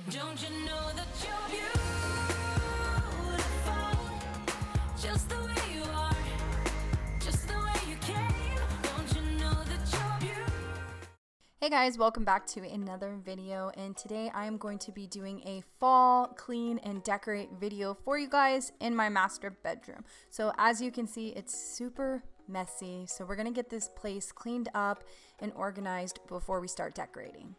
Don't you know that you're beautiful, just the way you are, just the way you came. Don't you know that you're beautiful? Hey guys, welcome back to another video, and today I am going to be doing a fall clean and decorate video for you guys in my master bedroom. So as you can see, it's super messy, so we're gonna get this place cleaned up and organized before we start decorating.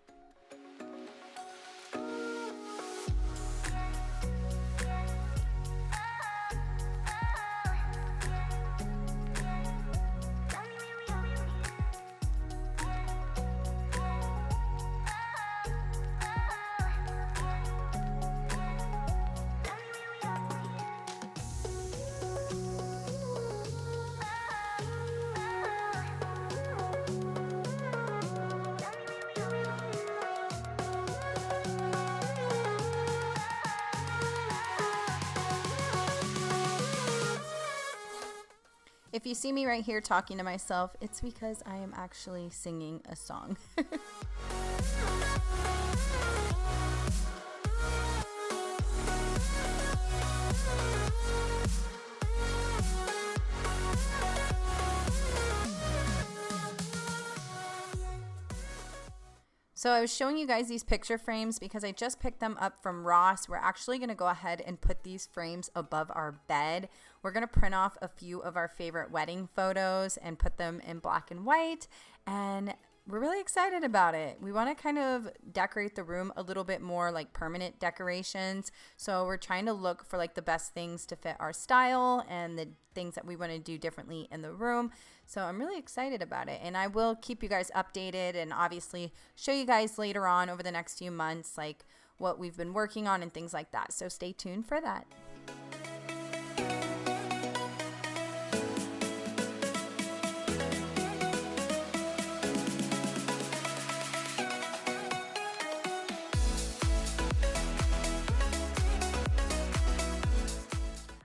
If you see me right here talking to myself, it's because I am actually singing a song. So I was showing you guys these picture frames because I just picked them up from Ross. We're actually going to go ahead and put these frames above our bed. We're going to print off a few of our favorite wedding photos and put them in black and white, and we're really excited about it. We want to kind of decorate the room a little bit more like permanent decorations. So we're trying to look for like the best things to fit our style and the things that we want to do differently in the room. So I'm really excited about it, and I will keep you guys updated and obviously show you guys later on over the next few months like what we've been working on and things like that. So stay tuned for that.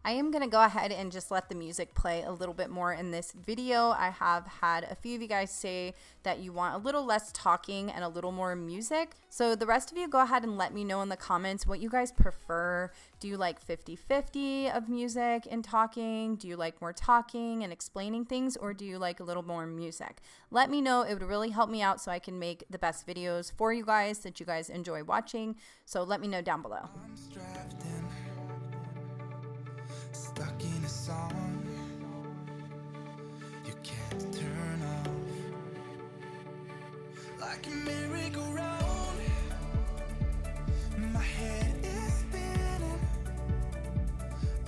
I am going to go ahead and just let the music play a little bit more in this video. I have had a few of you guys say that you want a little less talking and a little more music. So the rest of you, go ahead and let me know in the comments what you guys prefer. Do you like 50-50 of music and talking? Do you like more talking and explaining things, or do you like a little more music? Let me know. It would really help me out so I can make the best videos for you guys that you guys enjoy watching. So let me know down below. Stuck in a song you can't turn off, like a merry-go-round. My head is spinning.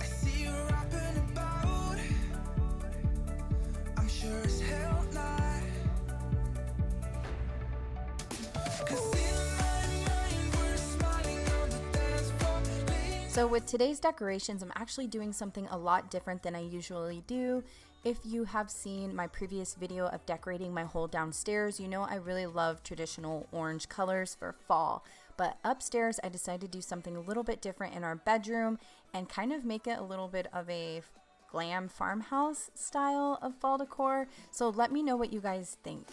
I see you rapping about. I'm sure as hell not. 'Cause in my mind we're smiling on the dance floor. So with today's decorations, I'm actually doing something a lot different than I usually do. If you have seen my previous video of decorating my whole downstairs, you know I really love traditional orange colors for fall. But upstairs, I decided to do something a little bit different in our bedroom and kind of make it a little bit of a glam farmhouse style of fall decor. So let me know what you guys think.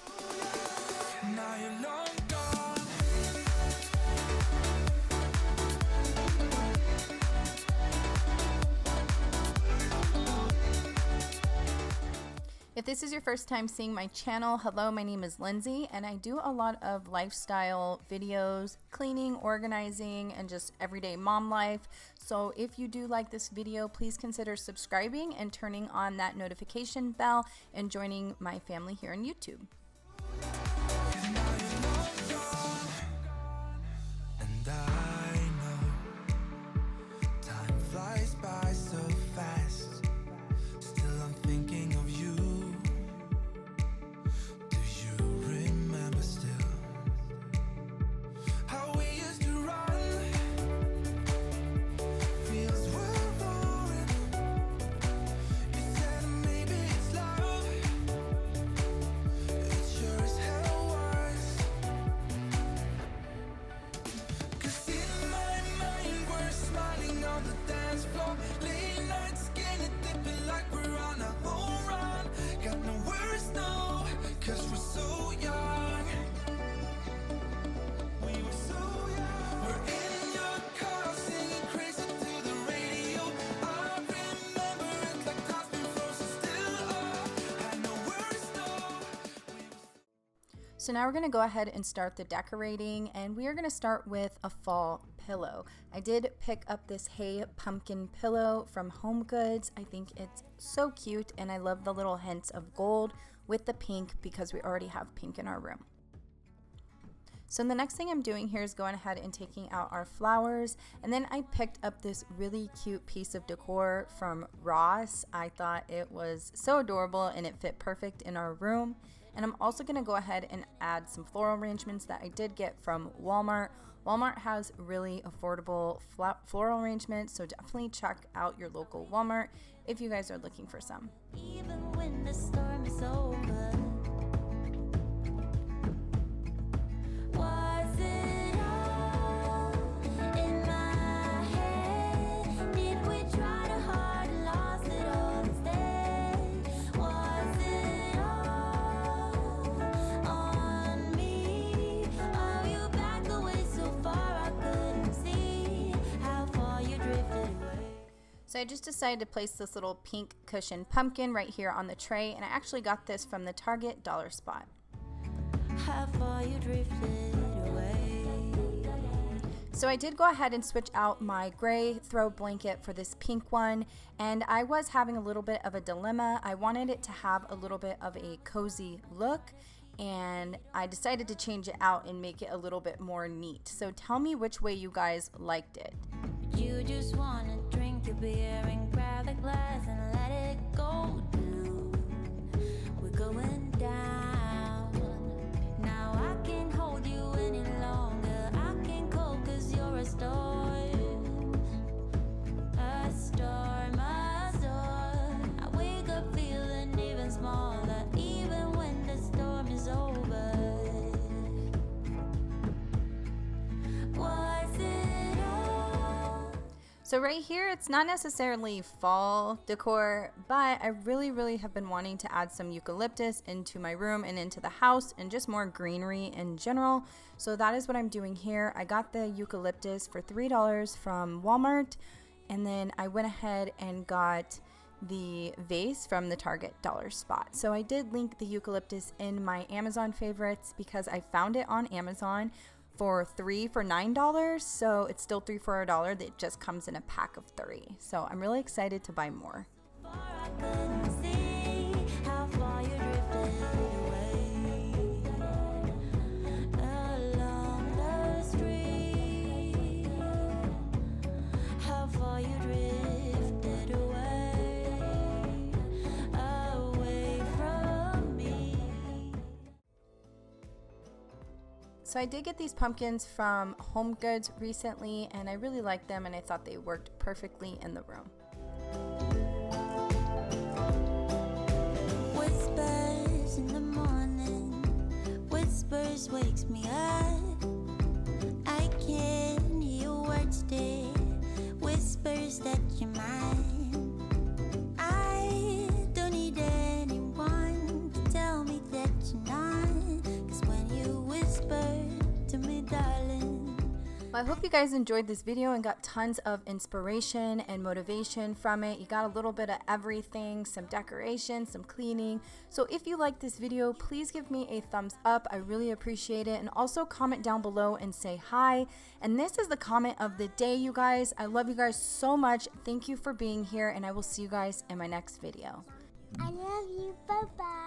Now you're long gone. If this is your first time seeing my channel, hello, my name is Lindsey, and I do a lot of lifestyle videos, cleaning, organizing, and just everyday mom life. So if you do like this video, please consider subscribing and turning on that notification bell and joining my family here on YouTube. And I know time flies by so fast. Still I'm thinking of you. Do you remember still how we used to run? Fields were roaring. You said maybe it's love. It sure as hell was. 'Cause in my mind we're smiling on the dance floor. Late night skinny dipping like we're on a home run. Got no worries, no, 'cause we're so young. We were so young. We're in So now we're going to go ahead and start the decorating, and we are going to start with a fall pillow. I did pick up this Hiiii pumpkin pillow from Home Goods. I think it's so cute, and I love the little hints of gold with the pink because we already have pink in our room. So the next thing I'm doing here is going ahead and taking out our flowers, and then I picked up this really cute piece of decor from Ross. I thought it was so adorable and it fit perfect in our room. And I'm also going to go ahead and add some floral arrangements that I did get from Walmart. Walmart has really affordable floral arrangements, so definitely check out your local Walmart if you guys are looking for some. Even when the storm is over, was it all in my head? Did we try too hard and lost it all instead? Was it all on me? Oh, you backed away so far I couldn't see how far you drifted away. So I just decided to place this little pink cushion pumpkin right here on the tray, and I actually got this from the Target dollar spot. How far you drifted away. So I did go ahead and switch out my gray throw blanket for this pink one, and I was having a little bit of a dilemma. I wanted it to have a little bit of a cozy look, and I decided to change it out and make it a little bit more neat. So tell me which way you guys liked it. You just wanna drink your beer and grab the glass and let it go down. We're going down. Now I can't hold you any longer. I can't cope 'cause you're a storm. A storm, a storm. I wake up feeling even smaller, even when the storm is over. Was it all? So right here, it's not necessarily fall decor, but I really have been wanting to add some eucalyptus into my room and into the house and just more greenery in general. So that is what I'm doing here. I got the eucalyptus for $3 from Walmart, and then I went ahead and got the vase from the Target dollar spot. So I did link the eucalyptus in my Amazon favorites because I found it on Amazon for 3 for $9, so it's still 3 for $1 that just comes in a pack of 3. So I'm really excited to buy more. Far I couldn't see how far you drifted away. Along the street, how far you drifted away from me. So I did get these pumpkins from Home Goods recently, and I really liked them, and I thought they worked perfectly in the room. Whispers in the morning, whispers wakes me up. I can hear your words, dear, whispers that you're mine. I don't need anyone to tell me that you're not, 'cause when you whisper to me, darling. Well, I hope you guys enjoyed this video and got tons of inspiration and motivation from it. You got a little bit of everything, some decoration, some cleaning. So if you like this video, please give me a thumbs up. I really appreciate it. And also comment down below and say hi. And this is the comment of the day, you guys. I love you guys so much. Thank you for being here, and I will see you guys in my next video. I love you. Bye-bye.